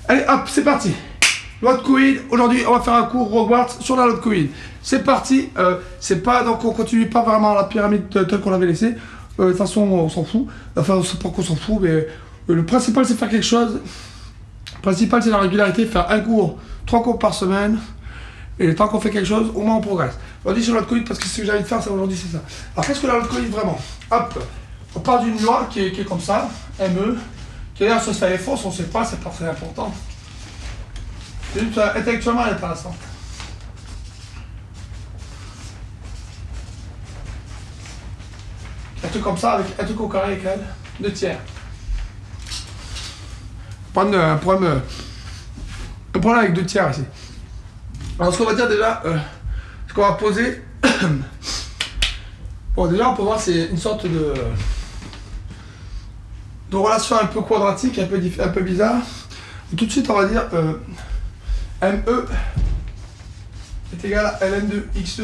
Allez hop, c'est parti. Loi de Coué, aujourd'hui on va faire un cours Hogwarts sur la loi de Coué. C'est parti, c'est pas, donc on continue pas vraiment la pyramide telle qu'on l'avait laissée. De toute façon on s'en fout, enfin c'est pas qu'on s'en fout, mais le principal c'est faire quelque chose. Le principal c'est la régularité, faire un cours, 3 cours par semaine. Et le temps qu'on fait quelque chose, au moins on progresse. Aujourd'hui sur la loi de Coué, parce que ce que j'ai envie de faire aujourd'hui c'est ça. Alors qu'est-ce que la loi de Coué vraiment? Hop, on part d'une loi qui est comme ça, ME. Qui d'ailleurs ça se fait les fausses, on ne sait pas, c'est pas très important. C'est juste intellectuellement intéressant. Un truc comme ça, avec un truc au carré avec elle, 2 tiers. Un problème avec 2 tiers ici. Alors ce qu'on va dire déjà, ce qu'on va poser, bon déjà on peut voir c'est une sorte de relation un peu quadratique, un peu bizarre. Tout de suite on va dire ME est égal à ln de x2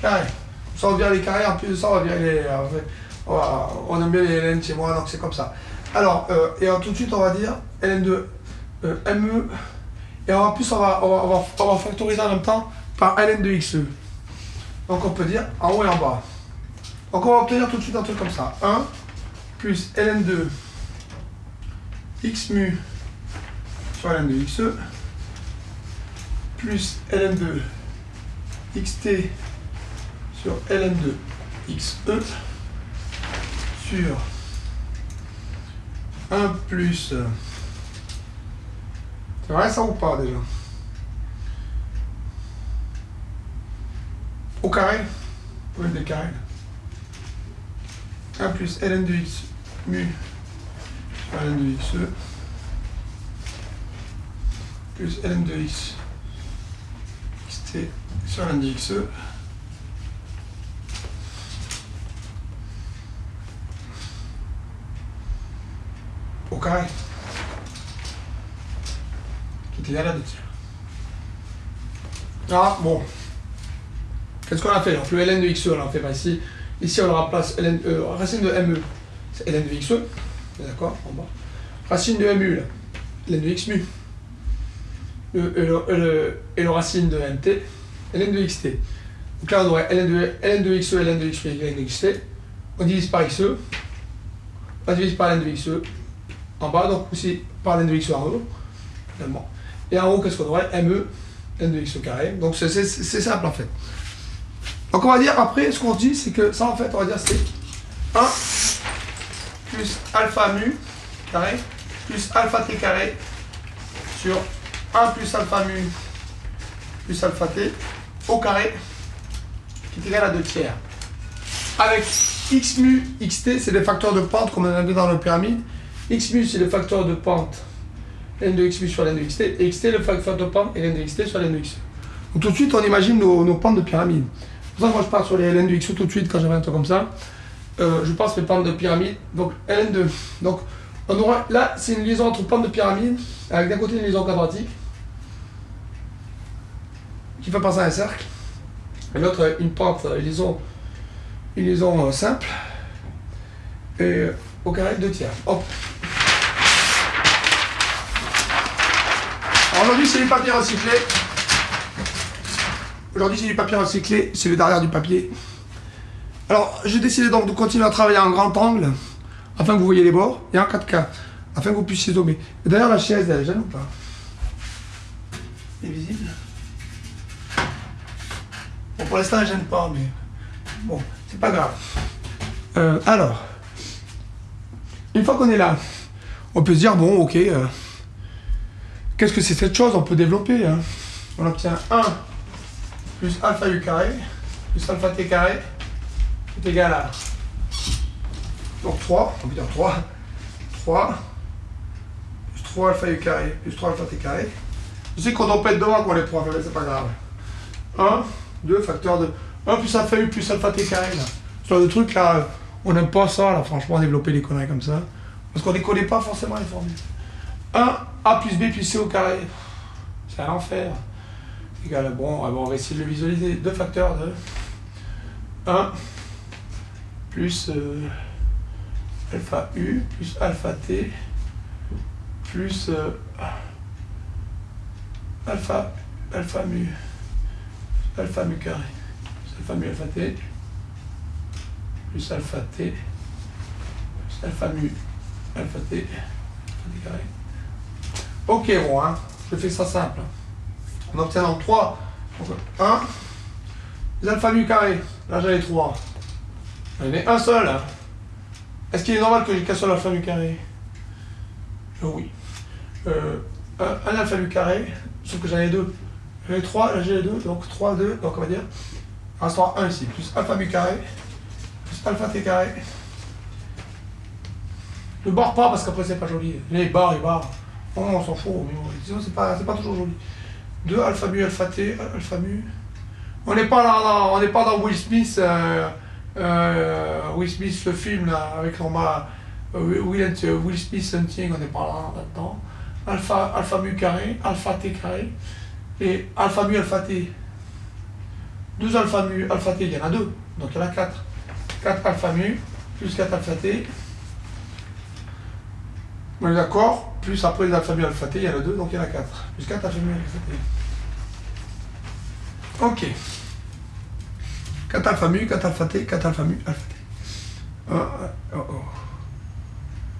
carré. Ça on vire les carrés, en plus de ça on va virer les... on aime bien les ln chez moi, donc c'est comme ça. Alors, et tout de suite on va dire ln de ME, et en plus on va factoriser en même temps par ln de x2. Donc on peut dire en haut et en bas. Donc on va obtenir tout de suite un truc comme ça. 1 plus ln de x mu sur ln de xe plus ln de xt sur ln de xe sur 1 plus... C'est vrai ça ou pas déjà? Au carré, pour le carré. 1 plus ln de x mu sur ln de xe plus ln de x xt sur ln de xe au carré qui est égal à 2 tiers. Ah bon, qu'est-ce qu'on a fait? Donc le ln de xe on l'a fait pas ici. Ici on le remplace racine de ME, c'est ln de xe, d'accord, en bas. Racine de MU là, ln de x mu. Et le racine de MT, ln de xt. Donc là on aurait ln de xe, ln de x mu, ln de xt. On divise par xe, on divise par ln de xe en bas, donc aussi par ln de xe en haut, finalement. Et en haut, qu'est-ce qu'on aurait? ME, ln de x carré. Donc c'est simple en fait. Donc on va dire après, ce qu'on dit, c'est que ça en fait, on va dire c'est 1 plus alpha mu carré plus alpha t carré sur 1 plus alpha mu plus alpha t au carré qui est égal à 2 tiers. Avec x mu, xt, c'est des facteurs de pente comme on a vu dans la pyramide. X mu, c'est le facteur de pente ln de x mu sur ln de xt, et xt, le facteur de pente ln de xt sur ln de x. Donc tout de suite, on imagine nos pentes de pyramide. Pour ça, moi je pars sur les ln de x tout de suite quand j'avais un truc comme ça. Je pense les pentes de pyramide. Donc ln de. Donc on aura là, c'est une liaison entre pentes de pyramide, avec d'un côté une liaison quadratique qui fait passer un cercle, et l'autre une pente, une liaison simple, et au carré de 2 tiers. Hop. Alors aujourd'hui c'est du papier recyclé. Aujourd'hui c'est du papier recyclé, c'est le derrière du papier. Alors j'ai décidé donc de continuer à travailler en grand angle, afin que vous voyez les bords, et en 4K, afin que vous puissiez zoomer. D'ailleurs la chaise, elle gêne ou pas? Elle est visible? Bon, pour l'instant elle gêne pas, mais bon, c'est pas grave. Alors, une fois qu'on est là, on peut se dire, bon ok, qu'est-ce que c'est cette chose? On peut développer. Hein. On obtient 1 plus alpha u carré plus alpha t carré est égal à donc 3, on peut dire 3 plus 3 alpha u carré plus 3 alpha t carré. Je sais qu'on doit pas être devant pour les 3, mais c'est pas grave. 1, 2, facteur de 1 plus alpha u plus alpha t carré là. Ce genre de truc là, on n'aime pas ça là, franchement, développer des conneries comme ça. Parce qu'on ne connaît pas forcément les formules. 1, a plus b plus c au carré. C'est un enfer. Égal, bon, on va essayer de le visualiser. 2 facteurs de 1 plus alpha u plus alpha t plus alpha mu carré plus alpha mu alpha t plus alpha t plus alpha mu alpha t carré. Ok, bon, hein, je fais ça simple. On obtient donc 3. Donc 1, les alpha mu carré. Là, j'avais 3. J'en ai un seul. Hein. Est-ce qu'il est normal que j'ai qu'un seul alpha mu carré? Oui. Un alpha mu carré, sauf que j'en ai 2. J'en ai 3, là j'ai les 2, donc 3, 2, donc on va dire, il restera 1 ici, plus alpha mu carré, plus alpha t carré. Ne barre pas parce qu'après c'est pas joli. Les barres, oh, on s'en fout, mais sinon c'est pas toujours joli. 2 alpha mu alpha t, alpha mu. On n'est pas dans Will Smith, Will Smith le film là, avec Will Smith Hunting, on n'est pas là-dedans. Alpha mu carré, alpha t carré, et alpha mu alpha t. 2 alpha mu alpha t, il y en a 2, donc il y en a 4. 4 alpha mu plus 4 alpha t. On est d'accord, plus après les alpha mu alpha t, il y en a 2, donc il y en a 4. Plus 4 alpha mu alpha t. Ok. 4 alpha mu, 4 alpha t, 4 alpha mu alpha t.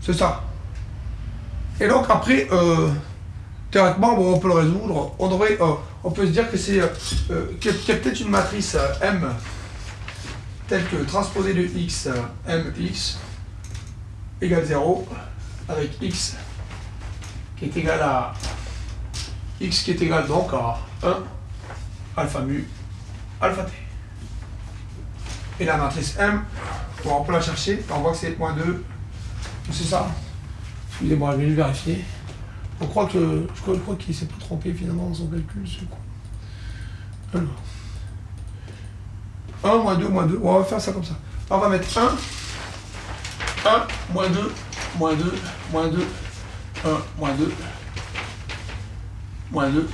C'est ça. Et donc après, théoriquement, bon, on peut le résoudre. On peut se dire que c'est qu'il y a peut-être une matrice M telle que transposée de x, mx égale 0 avec x qui est égal à x qui est égal donc à 1 alpha mu alpha t. Et la matrice M, bon, on peut la chercher, on voit que c'est moins 2, c'est ça. Excusez-moi, je vais le vérifier. Je crois qu'il ne s'est pas trompé finalement dans son calcul. Alors. 1, moins 2, moins 2. On va faire ça comme ça. On va mettre 1, moins 2, moins 2, moins 2, 1, moins 2, moins 2,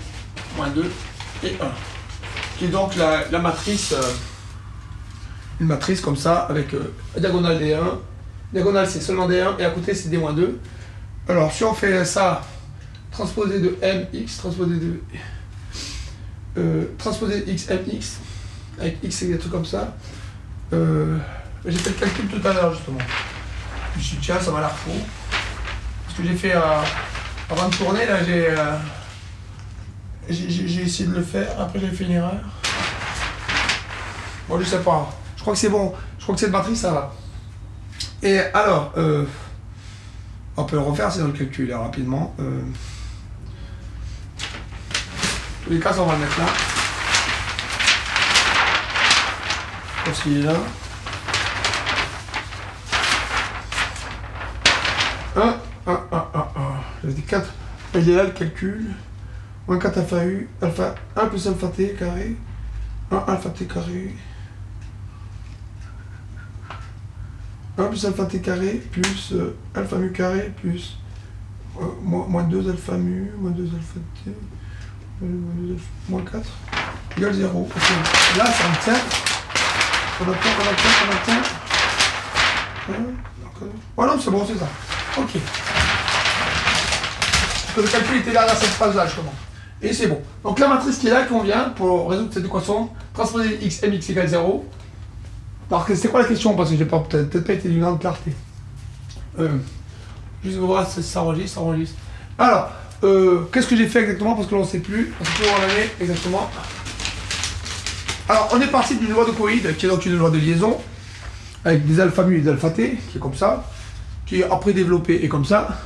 moins 2 et 1. Qui est donc la matrice, une matrice comme ça, avec la diagonale D1. Diagonale c'est seulement D1 et à côté c'est D-2. Alors si on fait ça, transposé de mx, transposé x mx, avec x et des trucs comme ça, j'ai fait le calcul tout à l'heure justement. Je me suis dit tiens ça m'a l'air faux. Parce que j'ai fait, avant de tourner là, j'ai essayé de le faire, après j'ai fait une erreur. Bon je sais pas, je crois que c'est bon, je crois que cette matrice ça va. Et alors, on peut le refaire, c'est dans le calcul là, rapidement. En tous les cas, ça, on va le mettre là. Parce qu'il est là. 1. J'avais dit 4. Il est là le calcul. Moins 4 alpha u, alpha 1 plus alpha t carré. 1 alpha t carré. 1 plus alpha t carré plus alpha mu carré plus moins 2 alpha mu, moins 2 alpha t, moins 4 égale 0. Okay. Là, ça me tient. On obtient. Voilà, c'est bon, c'est ça. Ok. Le calcul était là dans cette phase-là, justement. Et c'est bon. Donc la matrice qui est là, qu'on vient pour résoudre cette équation, transposer x mx égale 0. Alors, c'est quoi la question? Parce que j'ai peut-être pas été d'une grande clarté. Juste voir si ça enregistre, Alors, qu'est-ce que j'ai fait exactement? Parce que l'on ne sait plus. On ne sait plus où on en est exactement. Alors, on est parti d'une loi de Coïde, qui est donc une loi de liaison, avec des alpha mu et des alpha t, qui est comme ça, qui est après développée et comme ça,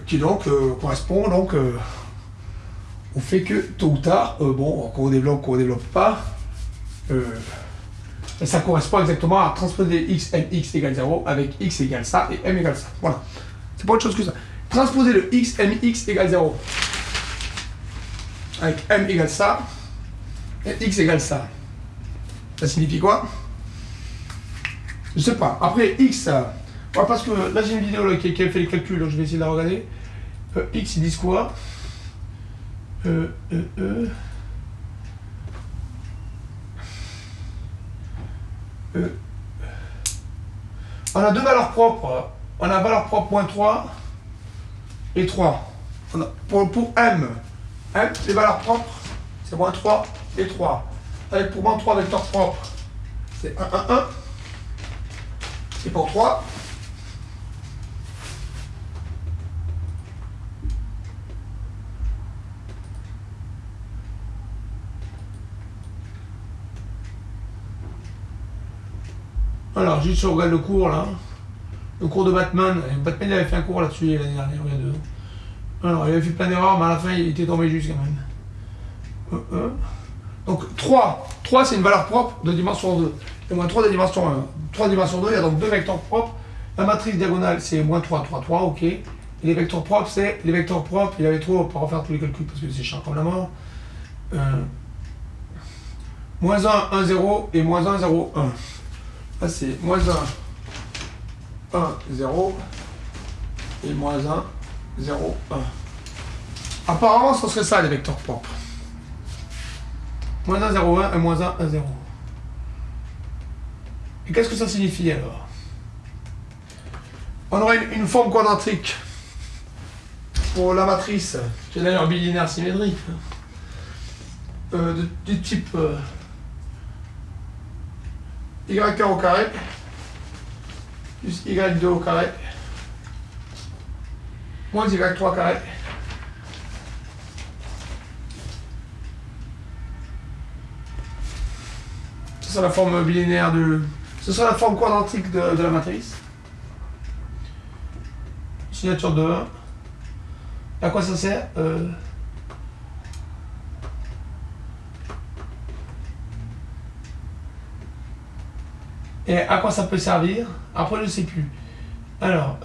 qui donc correspond donc au fait que tôt ou tard, bon, qu'on développe pas, et ça correspond exactement à transposer x mx égale 0 avec x égale ça et m égale ça. Voilà. C'est pas autre chose que ça. Transposer le x mx égale 0 avec m égale ça et x égale ça. Ça signifie quoi? Je sais pas. Après x, ouais, parce que là j'ai une vidéo là, qui a fait les calculs, donc je vais essayer de la regarder. X ils disent quoi? On a deux valeurs propres. On a valeur propre moins 3 et 3. Pour M, les valeurs propres, c'est moins 3 et 3. Avec pour moins 3 vecteurs propres, c'est 1, 1, 1. Et pour 3, alors, juste si on regarde le cours là, le cours de Batman, Batman il avait fait un cours là-dessus l'année dernière, il y a 2 ans. Alors, il avait fait plein d'erreurs, mais à la fin il était tombé juste quand même. Donc 3 c'est une valeur propre de dimension 2, et moins 3 de dimension 1. 3 dimension 2, il y a donc 2 vecteurs propres. La matrice diagonale c'est moins 3, 3, 3, ok. Et les vecteurs propres, c'est les vecteurs propres, il avait trop pour refaire tous les calculs parce que c'est chiant comme la mort. Moins 1, 1, 0 et moins 1, 0, 1. Là, c'est moins 1, 1, 0 et moins 1, 0, 1. Apparemment, ce serait ça les vecteurs propres. Moins 1, 0, 1 et moins 1, 1, 0. Et qu'est-ce que ça signifie alors? On aurait une forme quadratique pour la matrice, qui est d'ailleurs bilinéaire symétrique, du type y1 au carré plus y2 au carré moins y3 au carré ça sera la forme bilinéaire ce sera la forme quadratique de la matrice. Signature de 1. À quoi ça sert? Et à quoi ça peut servir? Après, je ne sais plus. Alors,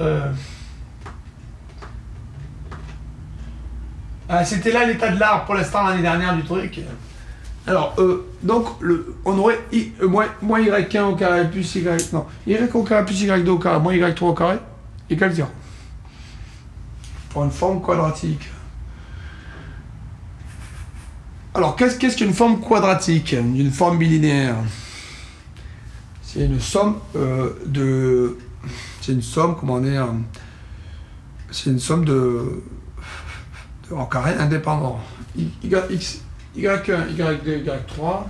c'était là l'état de l'art pour l'instant l'année dernière du truc. Alors, donc, on aurait moins y1 au carré plus y... Non, y au carré plus y2 au carré moins y3 au carré égale 0. Pour une forme quadratique. Alors, qu'est-ce qu'une forme quadratique? Une forme bilinéaire? C'est une somme c'est une somme, comment dire, c'est une somme en carré indépendant. Y1, Y2, Y3,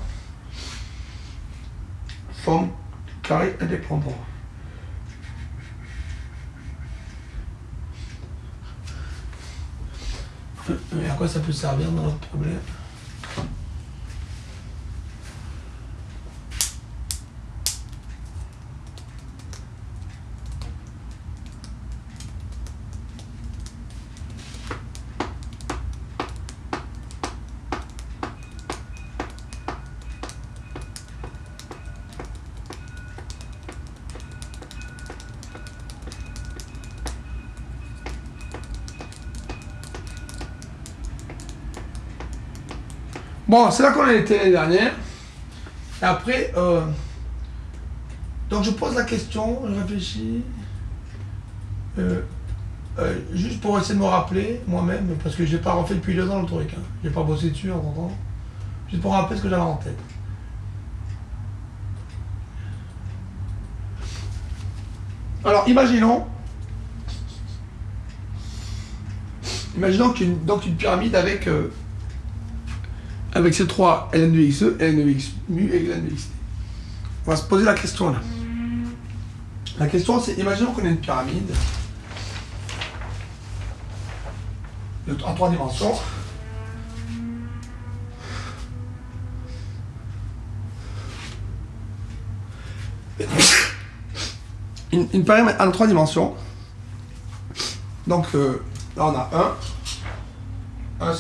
forme carré indépendant. Mais à quoi ça peut servir dans notre problème? Bon, c'est là qu'on a été l'année dernière. Et après, donc je pose la question, je réfléchis. Juste pour essayer de me rappeler moi-même, parce que je n'ai pas refait depuis 2 ans le truc. Hein. Je n'ai pas bossé dessus en temps. Juste pour rappeler ce que j'avais en tête. Alors, imaginons qu'une pyramide avec ces 3 ln de xe, ln de x mu et ln de xt. On va se poser la question là. La question c'est, imaginons qu'on ait une pyramide en 3 dimensions. Une pyramide en 3 dimensions. Donc là on a 1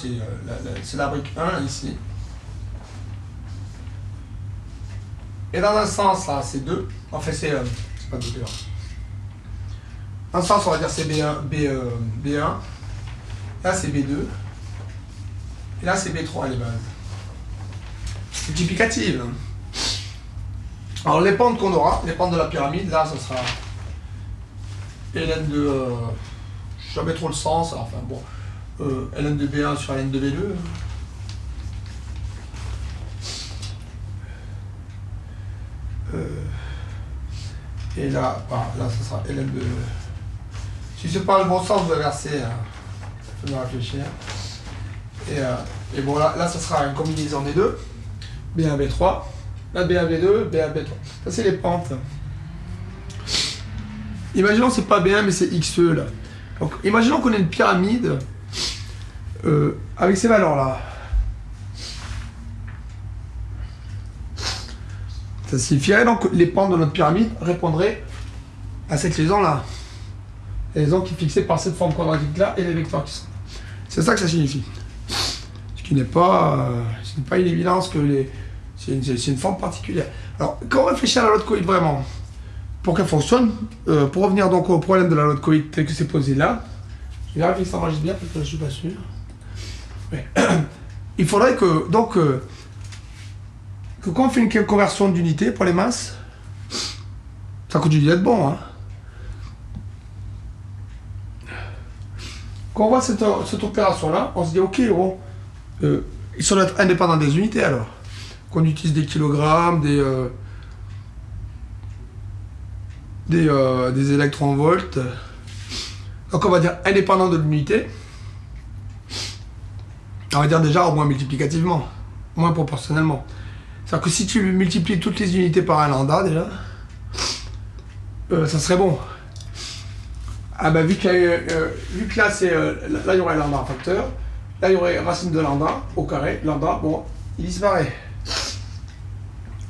c'est la brique 1 ici. Et dans un sens là c'est 2. En fait c'est pas 2 là. Dans un sens on va dire c'est B1. Là c'est B2. Et là c'est B3 les bases. Multiplicative. Alors les pentes qu'on aura, les pentes de la pyramide, là ce sera ln de... je sais jamais trop le sens, alors, enfin bon, ln de B1 sur ln de B2. Et là, voilà, là ce sera ln de... Si c'est pas le bon sens, vous inversez faut bien réfléchir. Et bon, là, ça sera une combinaison des deux. B1, B3. Là, B1, B2, B1, B3. Ça, c'est les pentes. Imaginons que c'est pas B1, mais c'est XE, là. Donc, imaginons qu'on ait une pyramide avec ces valeurs-là. Ça signifierait donc que les pentes de notre pyramide répondraient à cette liaison-là. La liaison qui est fixée par cette forme quadratique-là et les vecteurs qui sont là. C'est ça que ça signifie. Ce qui n'est pas une évidence que c'est une forme particulière. Alors, quand on réfléchit à la loi de Coït vraiment, pour qu'elle fonctionne, pour revenir donc au problème de la loi de Coït tel que c'est posé là, je vais vérifier que ça marche bien parce que je ne suis pas sûr. Ouais. Il faudrait que, donc, que quand on fait une conversion d'unité pour les masses, ça continue d'être bon. Hein. Quand on voit cette opération-là, on se dit, ok, bon, ils sont être indépendants des unités alors. Qu'on utilise des kilogrammes, des électronvolts. Donc on va dire indépendant de l'unité. On va dire déjà au moins multiplicativement, moins proportionnellement. C'est-à-dire que si tu multiplies toutes les unités par un lambda déjà, ça serait bon. Ah ben vu que là là il y aurait lambda en facteur, là il y aurait racine de lambda au carré, lambda, bon, il disparaît.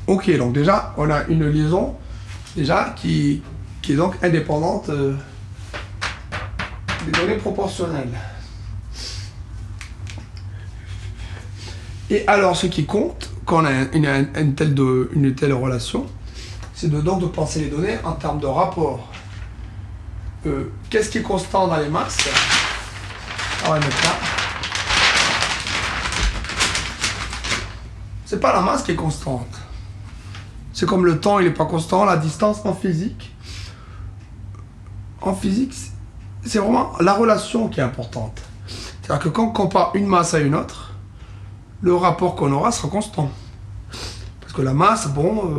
Ok, donc déjà on a une liaison déjà qui est donc indépendante des données proportionnelles. Et alors ce qui compte quand on a une telle relation, c'est donc de penser les données en termes de rapport. Qu'est-ce qui est constant dans les masses? On va mettre là. C'est pas la masse qui est constante. C'est comme le temps, il n'est pas constant, la distance en physique. En physique, c'est vraiment la relation qui est importante. C'est-à-dire que quand on compare une masse à une autre, le rapport qu'on aura sera constant. Parce que la masse, bon...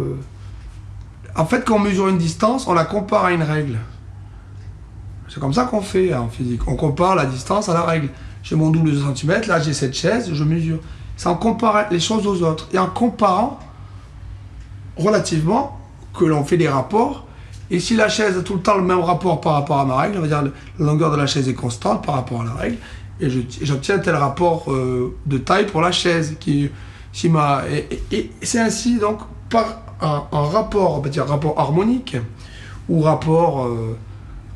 en fait, quand on mesure une distance, on la compare à une règle. C'est comme ça qu'on fait en physique. On compare la distance à la règle. J'ai mon double de centimètres, là j'ai cette chaise, je mesure. C'est en comparant les choses aux autres. Et en comparant relativement que l'on fait des rapports. Et si la chaise a tout le temps le même rapport par rapport à ma règle, on va dire la longueur de la chaise est constante par rapport à la règle, et j'obtiens tel rapport de taille pour la chaise. Et c'est ainsi donc par un rapport, on va dire rapport harmonique, ou rapport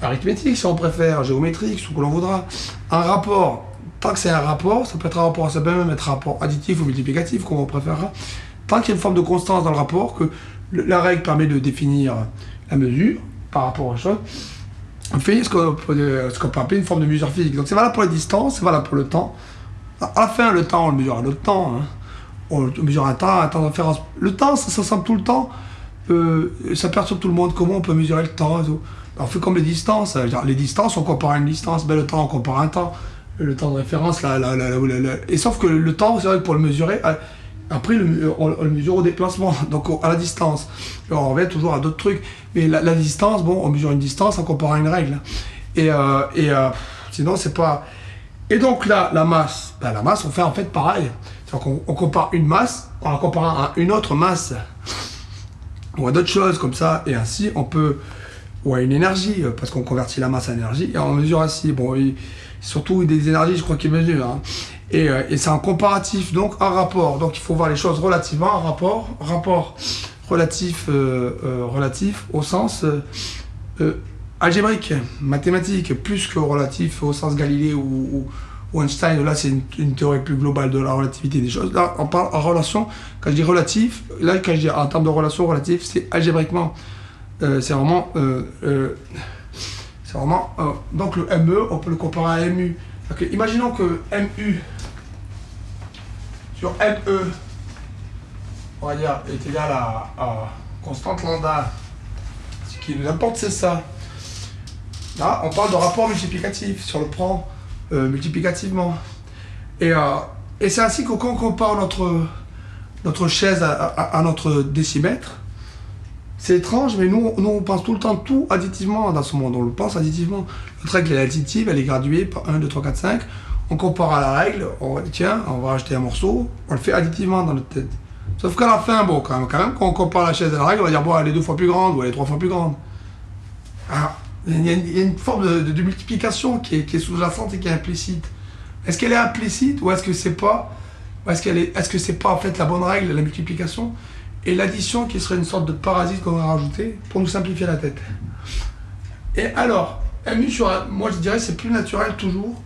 arithmétique si on préfère, géométrique, ce que l'on voudra. Un rapport, tant que c'est un rapport, ça peut être un rapport, ça peut même être un rapport additif ou multiplicatif, comme on préférera. Tant qu'il y a une forme de constance dans le rapport, que la règle permet de définir la mesure par rapport aux choses, on fait ce qu'on peut appeler une forme de mesure physique. Donc c'est valable pour les distances, c'est valable pour le temps. À la fin, le temps, on le mesure à notre temps. Hein. On mesure un temps de référence. Le temps, ça semble tout le temps, ça perturbe tout le monde. Comment on peut mesurer le temps? On fait comme les distances. Les distances, on compare une distance. Ben, le temps, on compare un temps. Le temps de référence, et sauf que le temps, c'est vrai que pour le mesurer, après, on le mesure au déplacement, donc à la distance. Alors, on revient toujours à d'autres trucs. Mais la distance, bon, on mesure une distance en comparant une règle. Sinon, c'est pas... Et donc là, la masse, on fait en fait pareil. C'est-à-dire qu'on compare une masse en la comparant à une autre masse. Ou à d'autres choses comme ça. Et ainsi, on peut... Ou à une énergie, parce qu'on convertit la masse en énergie. Et on mesure ainsi. Bon, surtout des énergies, je crois qu'ils mesurent. Hein. Et c'est un comparatif, donc un rapport. Donc il faut voir les choses relativement, un rapport relatif au sens algébrique, mathématique, plus que relatif au sens Galilée ou Einstein. Là, c'est une théorie plus globale de la relativité des choses. Là, on parle en relation. Quand je dis relatif, là, quand je dis en termes de relation relative, c'est algébriquement. C'est vraiment... donc le ME, on peut le comparer à MU. Donc, imaginons que MU sur ME, on va dire, est égal à constante lambda. Ce qui nous importe, c'est ça. Là, on parle de rapport multiplicatif sur le plan multiplicativement. Et c'est ainsi que quand on compare notre chaise à notre décimètre, c'est étrange, mais nous, on pense tout le temps tout additivement dans ce monde. On le pense additivement. Notre règle est additive, elle est graduée par 1, 2, 3, 4, 5. on compare à la règle, on va dire tiens, on va acheter un morceau, on le fait additivement dans notre tête. Sauf qu'à la fin, bon, quand même, quand on compare la chaise à la règle, on va dire bon, elle est 2 fois plus grande ou elle est 3 fois plus grande. Alors, il y a une forme de multiplication qui est sous-jacente et qui est implicite. Est-ce qu'elle est implicite ou est-ce que c'est pas, est-ce que c'est pas en fait la bonne règle, la multiplication, et l'addition qui serait une sorte de parasite qu'on va rajouter pour nous simplifier la tête. Et alors, MU sur moi je dirais c'est plus naturel toujours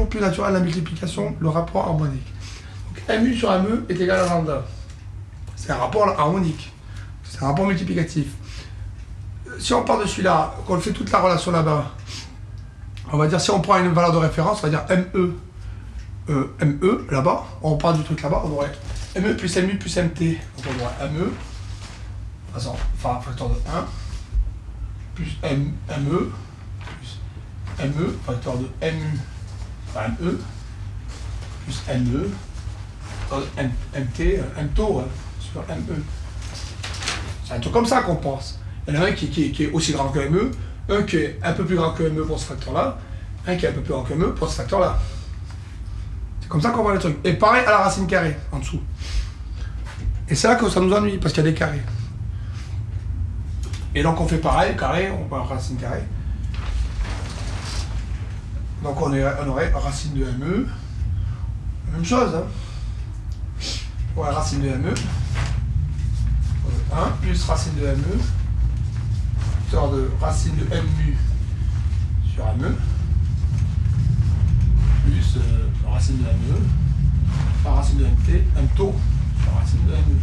plus naturel la multiplication, le rapport harmonique. Donc MU sur ME est égal à lambda. C'est un rapport harmonique, c'est un rapport multiplicatif. Si on part de celui-là, qu'on fait toute la relation là-bas, on va dire si on prend une valeur de référence, on va dire ME là-bas, on part du truc là-bas, on aurait ME plus MU plus MT. Donc on aurait ME, enfin facteur de 1, plus ME, plus ME, facteur de MU, enfin ME, plus ME, MT, MTO, sur ME. C'est un truc comme ça qu'on pense. Il y en a un qui est aussi grand que ME, un qui est un peu plus grand que ME pour ce facteur-là, un qui est un peu plus grand que ME pour ce facteur-là. C'est comme ça qu'on voit les trucs. Et pareil à la racine carrée, en dessous. Et c'est là que ça nous ennuie, parce qu'il y a des carrés. Et donc on fait pareil, carré, on prend racine carrée. Donc on aurait racine de ME, même chose. Hein. Ouais, racine de ME, 1 plus racine de ME, facteur de racine de MU sur ME, plus racine de ME, par racine de MT, MTO sur racine de ME.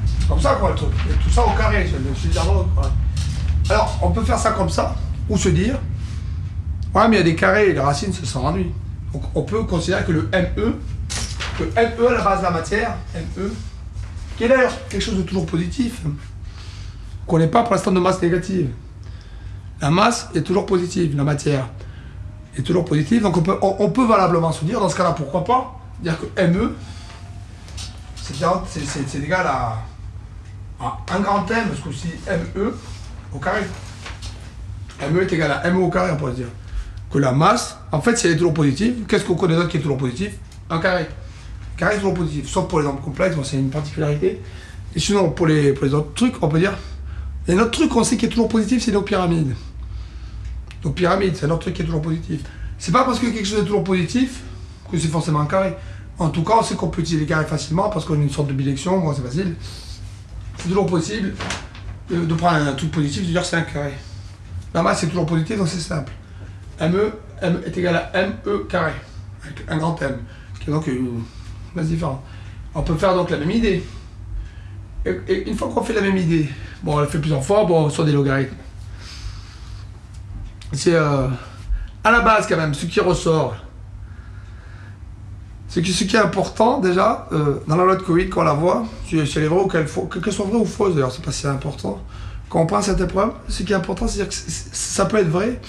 C'est comme ça quoi le truc, et tout ça au carré, alors on peut faire ça comme ça, ou se dire, ouais mais il y a des carrés et les racines se sont ennuis. Donc on peut considérer que le ME à la base de la matière, ME, qui est d'ailleurs quelque chose de toujours positif, qu'on n'est pas pour l'instant de masse négative. La masse est toujours positive, la matière est toujours positive, donc on peut valablement se dire, dans ce cas-là, pourquoi pas, dire que ME, c'est égal à un grand M, parce que si ME au carré, ME est égal à ME au carré, on pourrait dire. Que la masse, en fait, si elle est toujours positive, qu'est-ce qu'on connaît d'autre qui est toujours positif? Un carré. Carré est toujours positif, sauf pour les nombres complexes, bon, c'est une particularité. Et sinon, pour les autres trucs, on peut dire, il y a un autre truc qu'on sait qui est toujours positif, c'est nos pyramides. Donc pyramide, c'est un autre truc qui est toujours positif. C'est pas parce que quelque chose est toujours positif que c'est forcément un carré. En tout cas, on sait qu'on peut utiliser les carrés facilement parce qu'on a une sorte de bilection, bon, c'est facile. C'est toujours possible de prendre un truc positif et de dire c'est un carré. La masse est toujours positive, donc c'est simple. ME est égal à ME carré, avec un grand M, qui est donc une masse différente. On peut faire donc la même idée. Et une fois qu'on fait la même idée, bon, on l'a fait plusieurs fois, bon, sur des logarithmes. C'est à la base quand même, ce qui ressort, c'est que ce qui est important déjà, dans la loi de Covid, quand on la voit, si elle est vraie ou qu'elle soit vraie ou fausse d'ailleurs, c'est pas si important. Quand on prend cette épreuve, ce qui est important, c'est-à-dire que ça peut être vrai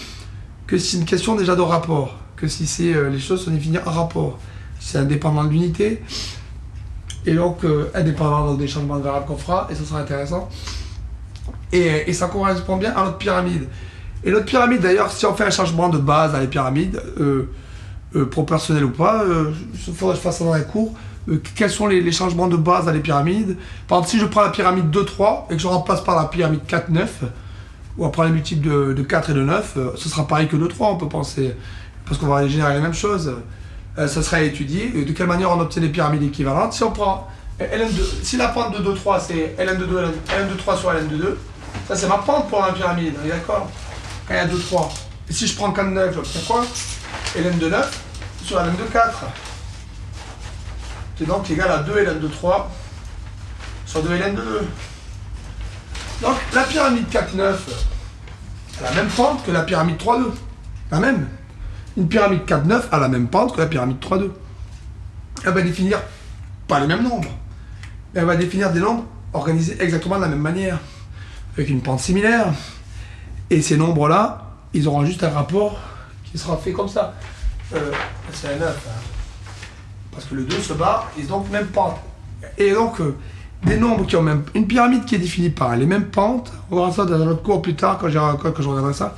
que c'est une question déjà de rapport, que si les choses sont définies en rapport, c'est indépendant de l'unité, et donc indépendant des changements de variables qu'on fera, et ça sera intéressant. Et ça correspond bien à notre pyramide. Et notre pyramide d'ailleurs, si on fait un changement de base dans les pyramides, proportionnel ou pas, il faudrait que je fasse ça dans les cours, quels sont les changements de base dans les pyramides. Par exemple, si je prends la pyramide 2-3 et que je remplace par la pyramide 4-9, ou après les multiples de 4 et de 9, ce sera pareil que 2-3, on peut penser, parce qu'on va générer les mêmes choses. Ça sera étudié, de quelle manière on obtient des pyramides équivalentes. Si on prend LN2, si la pente de 2-3 c'est LN2-2, LN2-3 sur LN2-2, ça c'est ma pente pour la pyramide, on est d'accord? Quand il y a 2-3. Et si je prends 4-9, j'obtiens quoi? LN2-9 sur LN2-4. C'est donc égal à 2 LN2-3 sur 2 LN2-2. Donc la pyramide 4-9 a la même pente que la pyramide 3-2. La même. Une pyramide 4-9 a la même pente que la pyramide 3-2. Elle va définir pas les mêmes nombres, mais elle va définir des nombres organisés exactement de la même manière, avec une pente similaire. Et ces nombres-là, ils auront juste un rapport qui sera fait comme ça. C'est un 9. Hein. Parce que le 2 se bat, ils ont donc même pente. Et donc, des nombres qui ont même... Une pyramide qui est définie par les mêmes pentes, on verra ça dans notre cours plus tard, quand je regarderai ça.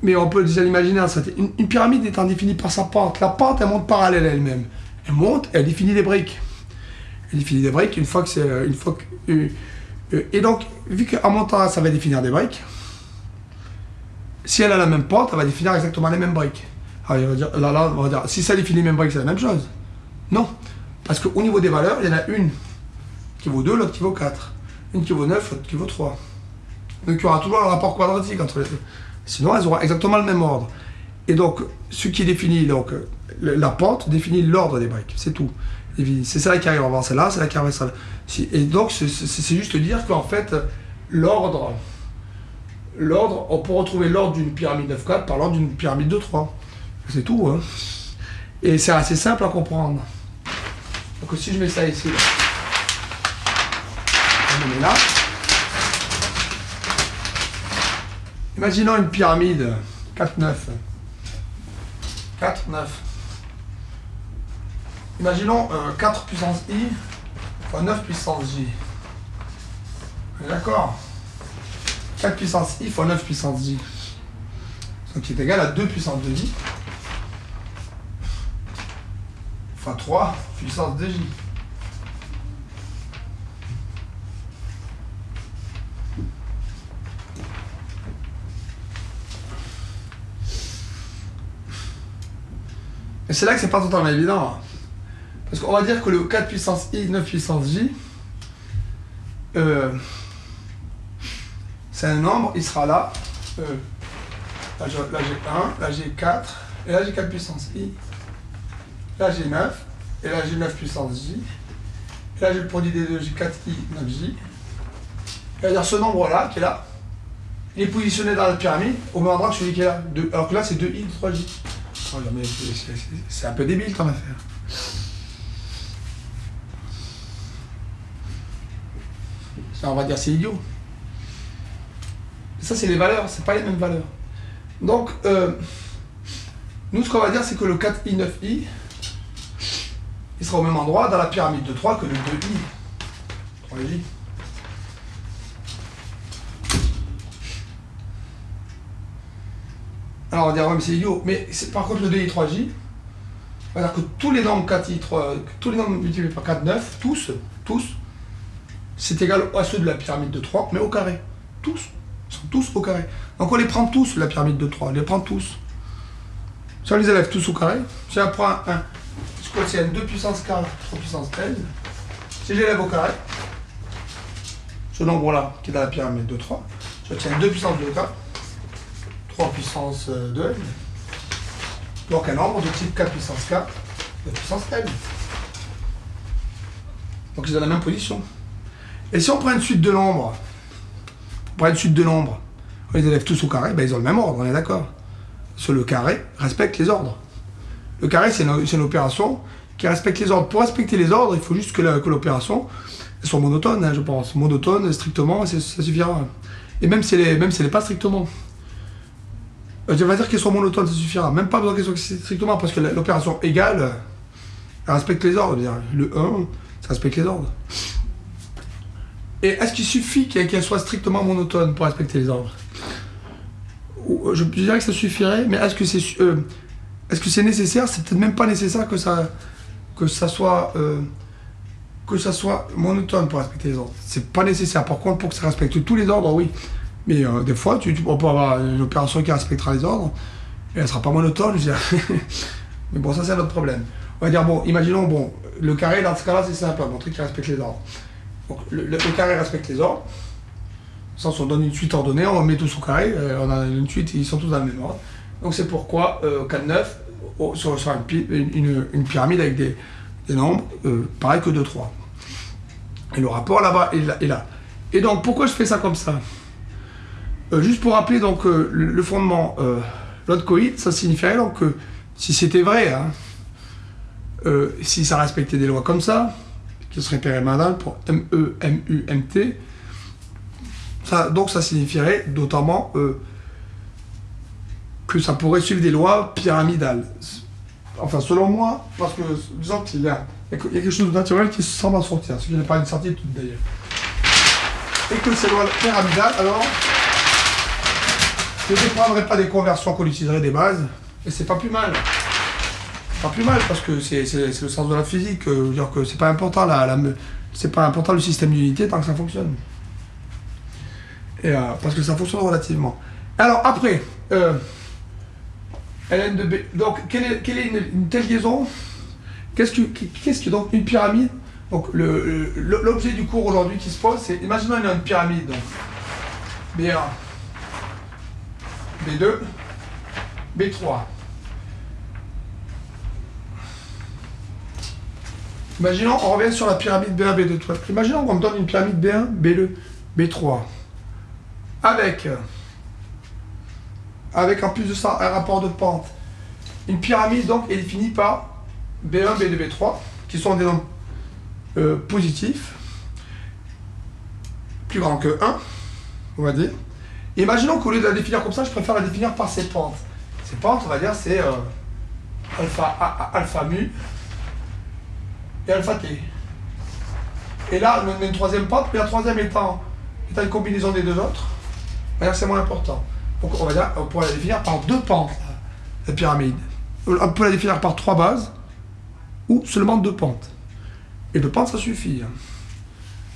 mais on peut déjà l'imaginer, une pyramide étant définie par sa pente. La pente, elle monte parallèle à elle-même. Elle monte, elle définit des briques. Elle définit des briques une fois que c'est... et donc, vu qu'en montant, ça va définir des briques, si elle a la même pente, elle va définir exactement les mêmes briques. Alors, on va dire, si ça définit les mêmes briques, c'est la même chose. Non. Parce qu'au niveau des valeurs, il y en a une qui vaut 2, l'autre qui vaut 4. Une qui vaut 9, l'autre qui vaut 3. Donc, il y aura toujours un rapport quadratique entre les deux. Sinon, elles auront exactement le même ordre. Et donc, ce qui définit, donc, la pente définit l'ordre des briques. C'est tout. C'est celle qui arrive avant celle-là, c'est celle qui arrive avant celle-là. Et donc, c'est juste dire qu'en fait, l'ordre, on peut retrouver l'ordre d'une pyramide de 4 par l'ordre d'une pyramide de 3. C'est tout. Hein. Et c'est assez simple à comprendre. Donc, si je mets ça ici, on met là. Imaginons une pyramide 4, 9. 4, 9. Imaginons 4 puissance i fois 9 puissance j. D'accord? 4 puissance i fois 9 puissance j. Donc qui est égal à 2 puissance 2j fois 3 puissance 2j. Et c'est là que c'est pas totalement évident. Parce qu'on va dire que le 4 puissance i, 9 puissance j, c'est un nombre, il sera là. Là j'ai 1, là j'ai 4, et là j'ai 4 puissance i. Là j'ai 9, et là j'ai 9 puissance j. Et là j'ai le produit des deux, j'ai 4i, 9j. C'est-à-dire ce nombre-là, qui est là, il est positionné dans la pyramide au même endroit que celui qui est là. Alors que là c'est 2i, 3j. Oh, mais c'est un peu débile ton affaire. Ça, on va dire c'est idiot. Ça c'est les valeurs, c'est pas les mêmes valeurs. Donc nous ce qu'on va dire c'est que le 4i, 9i il sera au même endroit dans la pyramide de 3 que le 2i, 3j. Alors on va dire, ouais, mais c'est idiot. Mais par contre, le 2i, 3j, on va dire que tous les nombres 4i, 3, tous les nombres multipliés par 4, 9, tous, c'est égal à ceux de la pyramide de 3, mais au carré. Tous, ils sont tous au carré. Donc on les prend tous, la pyramide de 3, on les prend tous. Si on les élève tous au carré, si on prend un, je crois que c'est un 2 puissance 4, 3 puissance 13, si j'élève au carré, ce nombre-là, qui est dans la pyramide de 3, j'obtiens 2 puissance 2 4, 3 puissance 2, donc un nombre de type 4 puissance 4, 2 puissance n. Donc ils ont la même position. Et si on prend une suite de nombres, on les élève tous au carré, ben ils ont le même ordre, on est d'accord. Sur le carré respecte les ordres. Le carré, c'est une opération qui respecte les ordres. Pour respecter les ordres, il faut juste que l'opération soit monotone, hein, je pense. Monotone, strictement, ça suffira. Et même si elle n'est pas strictement. Je vais dire qu'elle soit monotone, ça suffira. Même pas besoin qu'elle soit strictement, parce que l'opération égale, elle respecte les ordres. Le 1, ça respecte les ordres. Et est-ce qu'il suffit qu'elle soit strictement monotone pour respecter les ordres? Je dirais que ça suffirait, mais est-ce que c'est nécessaire? C'est peut-être même pas nécessaire que ça soit monotone pour respecter les ordres. C'est pas nécessaire. Par contre, pour que ça respecte tous les ordres, oui. Mais des fois, on peut avoir une opération qui respectera les ordres, et elle sera pas monotone, je dirais. Mais bon, ça c'est un autre problème. On va dire, bon, imaginons, bon, le carré, dans ce cas-là, c'est simple, à montrer qu'il respecte les ordres. Donc, le carré respecte les ordres. Sans on donne une suite ordonnée, on met tous au carré, on a une suite, ils sont tous dans le même ordre. Donc c'est pourquoi 4, 9, sur une pyramide avec des nombres pareil que 2, 3. Et le rapport là-bas est là. Et donc pourquoi je fais ça comme ça? Juste pour rappeler donc le fondement, l'autre coïde, ça signifierait donc que si c'était vrai, hein, si ça respectait des lois comme ça, qui seraient pyramidales pour ME, MU, MT, donc ça signifierait notamment que ça pourrait suivre des lois pyramidales. Enfin, selon moi, parce que disons qu'il y a quelque chose de naturel qui semble en sortir, ce qui n'est pas une certitude d'ailleurs. Et que ces lois pyramidales, alors, je ne prendrai pas des conversions qu'on utiliserait des bases, et c'est pas plus mal. Pas plus mal parce que c'est le sens de la physique, je veux dire que c'est pas important c'est pas important le système d'unité tant que ça fonctionne. Et, parce que ça fonctionne relativement. Alors après, Ln de B, donc quelle est une telle liaison? Qu'est-ce que donc une pyramide? Donc l'objet du cours aujourd'hui qui se pose, c'est, imaginons une pyramide, donc B1, B2, B3. Imaginons, on revient sur la pyramide B1, B2, B3. Imaginons qu'on me donne une pyramide B1, B2, B3. Avec en plus de ça un rapport de pente. Une pyramide donc est définie par B1, B2, B3, qui sont des nombres positifs, plus grands que 1, on va dire. Et imaginons qu'au lieu de la définir comme ça, je préfère la définir par ses pentes. Ces pentes, on va dire, c'est alpha mu et alpha t. Et là, on a une troisième pente, mais la troisième étant une combinaison des deux autres, c'est moins important. Donc on va dire, on pourrait la définir par deux pentes, la pyramide. On peut la définir par trois bases, ou seulement deux pentes. Et deux pentes, ça suffit.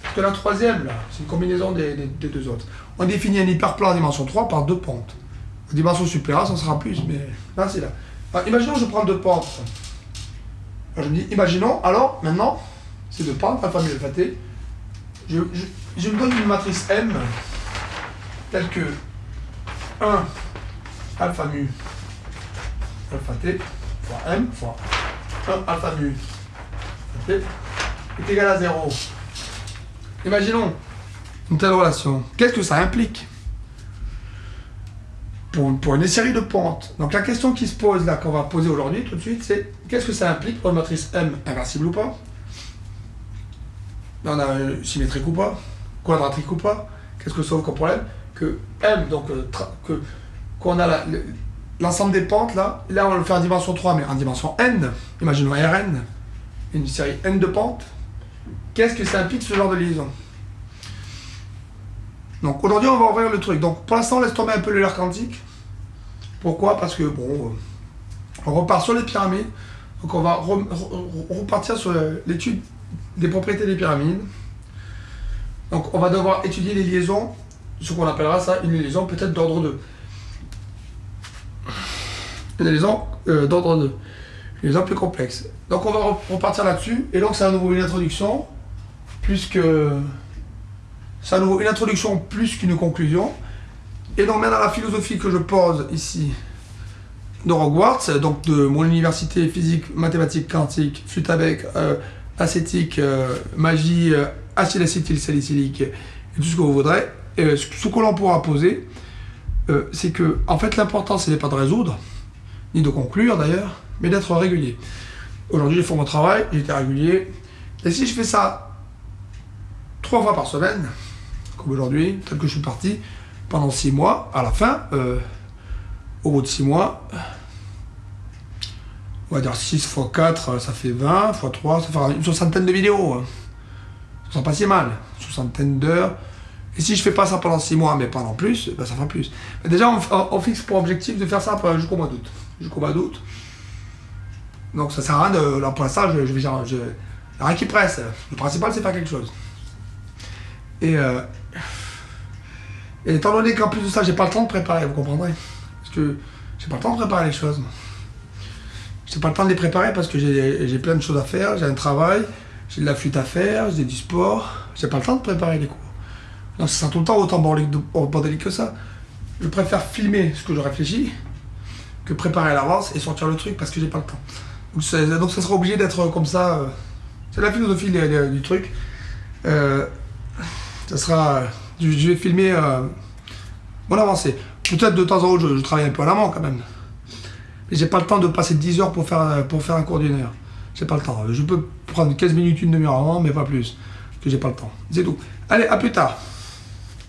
Parce que la troisième, là, c'est une combinaison des deux autres. On définit un hyperplan en dimension 3 par deux pentes. En dimension supérieure, ça sera plus, mais là, c'est là. Alors, imaginons que je prends deux pentes. Alors, je me dis, imaginons, alors, maintenant, ces deux pentes, alpha mu et alpha t, je me donne une matrice M, telle que 1 alpha mu alpha t fois M fois 1 alpha mu alpha t est égal à 0. Imaginons une telle relation. Qu'est-ce que ça implique pour une série de pentes? Donc la question qui se pose là, qu'on va poser aujourd'hui tout de suite, c'est qu'est-ce que ça implique pour une matrice M inversible ou pas? On a symétrique ou pas? Quadratique ou pas? Qu'est-ce que ça ouvre comme problème? Que M, donc qu'on a l'ensemble des pentes là on va le faire en dimension 3, mais en dimension n, imaginons Rn, une série n de pentes. Qu'est-ce que ça implique ce genre de liaison? Donc aujourd'hui on va ouvrir le truc. Donc pour l'instant on laisse tomber un peu le l'air quantique. Pourquoi? Parce que bon, on repart sur les pyramides. Donc on va repartir sur l'étude des propriétés des pyramides. Donc on va devoir étudier les liaisons, ce qu'on appellera ça une liaison peut-être d'ordre 2. Une liaison d'ordre 2. Une liaison plus complexe. Donc on va repartir là-dessus. Et donc c'est à nouveau une introduction, plus que... C'est à nouveau une introduction plus qu'une conclusion. Et donc maintenant la philosophie que je pose ici de Hogwarts, donc de mon université physique, mathématiques, quantique, flûte à bec, acétique, magie, acide acétylsalicylique et tout ce que vous voudrez, ce que l'on pourra poser, c'est que en fait l'important ce n'est pas de résoudre, ni de conclure d'ailleurs, mais d'être régulier. Aujourd'hui j'ai fait mon travail, j'ai été régulier, et si je fais ça 3 fois par semaine, comme aujourd'hui, tel que je suis parti, pendant 6 mois, à la fin, au bout de 6 mois, on va dire 6 x 4, ça fait 20, x 3, ça fera une soixantaine de vidéos. Ça sera pas si mal, une soixantaine d'heures. Et si je fais pas ça pendant 6 mois, mais pendant plus, ben ça fera plus. Mais déjà, on fixe pour objectif de faire ça jusqu'au mois d'août. Jusqu'au mois d'août. Donc ça sert à rien de... Là, pour l'instant, rien qui presse. Le principal, c'est faire quelque chose. Et étant donné qu'en plus de ça, j'ai pas le temps de préparer, vous comprendrez. Parce que j'ai pas le temps de préparer les choses. J'ai pas le temps de les préparer parce que j'ai plein de choses à faire, j'ai un travail, j'ai de la flûte à faire, j'ai du sport. J'ai pas le temps de préparer les cours. Donc ça sera tout le temps autant bordélique que ça. Je préfère filmer ce que je réfléchis que préparer à l'avance et sortir le truc parce que j'ai pas le temps. Donc ça sera obligé d'être comme ça. C'est la philosophie du truc. Ça sera... Je vais filmer mon avancée. Peut-être de temps en temps, je travaille un peu à l'amont quand même. Mais j'ai pas le temps de passer 10 heures pour faire un cours d'1 heure. J'ai pas le temps. Je peux prendre 15 minutes, une demi-heure avant, mais pas plus. Parce que j'ai pas le temps. C'est tout. Allez, à plus tard.